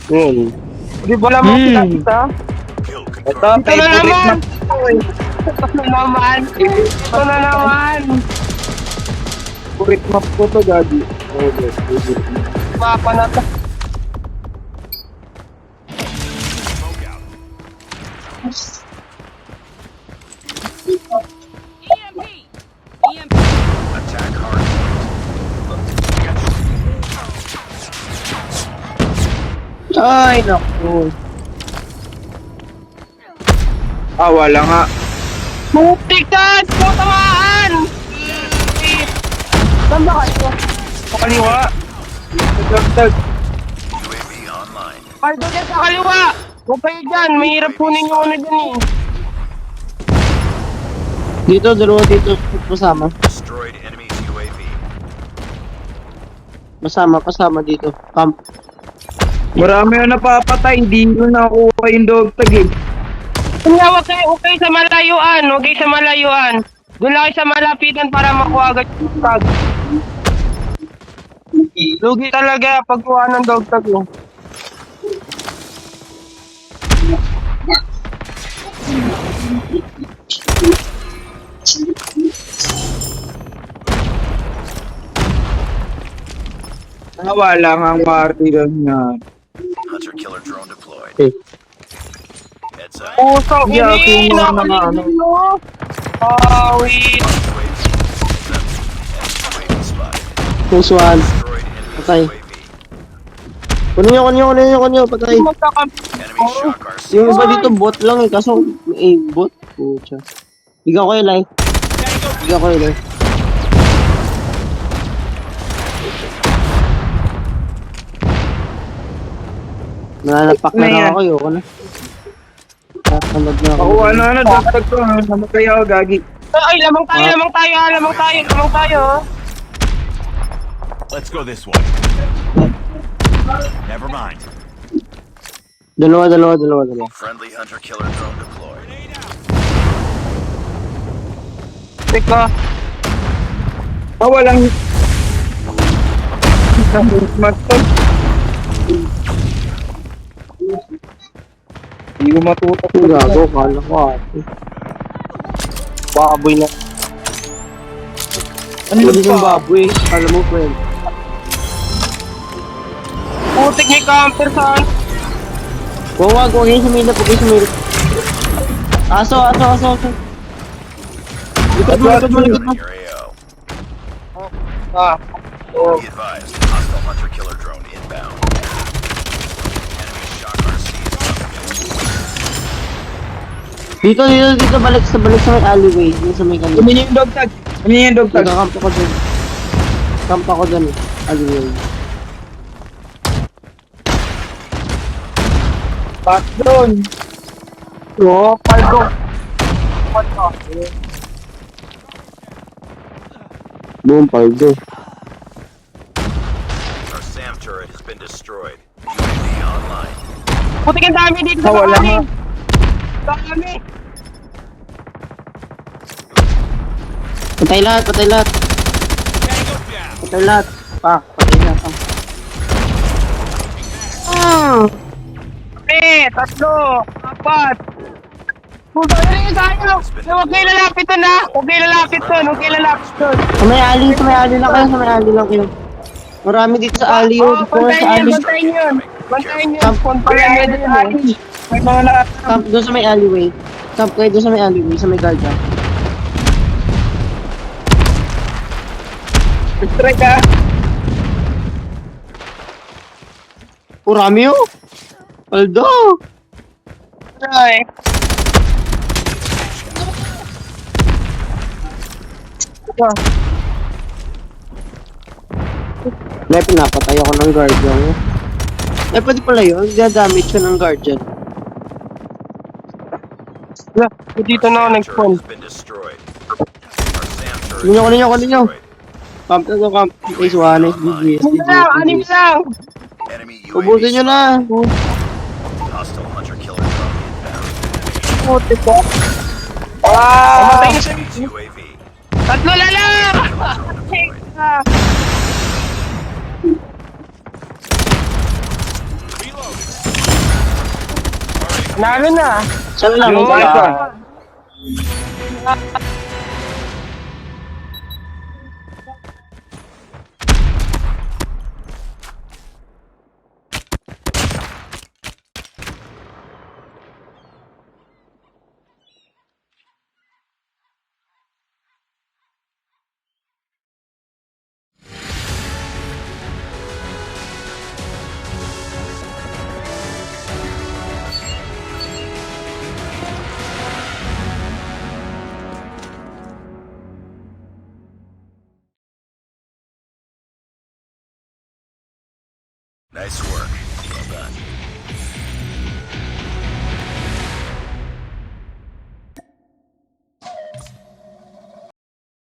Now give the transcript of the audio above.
Yun. Di ba naman kita? Ito, Ito na favorite naman! map ko eh. Ito na naman! Ito na naman! Favorite map ko to, Gagi. Oh, yes, favorite map. Mapa na to. EMP! EMP! Attack hard. Ay, naku. Ah, wala nga. Tikas! Putamaan! Saan ba kayo? Sa kaliwa. Nagdagdag. UAV online. Ay, doon yan sa kaliwa! Huwag kayo dyan. Mahirap kunin yung ano dyan eh. Dito, dalawa dito. Pasama. Destroyed enemy's UAV. Pasama dito. Camp. Marami na napapatay, hindi ko nakuha yung dog tag eh. Kanya, huwag kayo sa malayuan. Huwag kayo sa malayuan. Doon lang kayo sa malapitan para makuha agad yung tag. Lugi talaga pagkuha ng dog tag mo. Wala nga ang martiran niya. Hunter killer drone deployed. Okay. Heads up. Pusang Yeah, ini! kumuha na nga, ano. Nakaligid mo! Wait! UAV spotted. Pusuan. Destroyed enemy's Okay. UAV. Kunin nyo. Patay. Enemy shock RC. Yung iba dito, bot lang eh. Kaso, bot. Pucha. Bigyan ko yung live. Nanapak na Na yan. lang ako. Yoko na. Kakalad na ako. Nakuha na, dagdag ko. Namatay ako, Gagi. Ay, lamang tayo! Let's go this way. Never mind. Dalawa. Friendly hunter killer drone deployed. Teka. Walang... Matol. Hindi ko matutok. Gago, kala ko ate. Baboy na. Ano yung baboy? Kala mo, friend. Putik ni camper saan? Huwag kayo sumilap. Aso. Likod mo. Your AO. Ah. Be advised. Hostile hunter killer drone inbound. Enemy shock RC is coming in. Dito, balik sa may alleyway. Dito sa may kanila. Kunin yung dog tag. Nagkakamp ako dun. Camp ako dun, alleyway. Back doon. Oh, paldo. Boom, paldo. Our SAM turret has been destroyed. UAV online. Putik ang dami dito sa Wala kanin. nga. Dami. Patay lahat. Patay lahat. Patay lahat. Tatlo. Apat. Puta na rin tayo. Huwag kayo lalapit doon ha. Huwag kayo lalapit doon. Sa may alley lang kayo. Marami dito sa alley yun. Dito sa alley. Bantayin yun. Camp, Bantayin yun. May mga na... camp doon sa may alleyway. Camp kayo doon sa may alleyway, sa may guardia. Strike ka. Rami oh! Paldo! Ay. May pinapatay ako ng guardian. Pwede pala yun. Damage siya ng guardian. Dito na ako SAM nag-spawn. turret has been destroyed. Our SAM turret has Kunin been nyo. destroyed. Camp na to, camp. Phase 1, SDGS, Anim lang. Enemy UAV Ubusin nyo na. Hostile hunter killer drone inbound. Putik ko. Mamatay na siya. Enemy's UAV. Tatlo na lang. Nalo na. Saan lang Yung ba? isa. Nice work. Well done.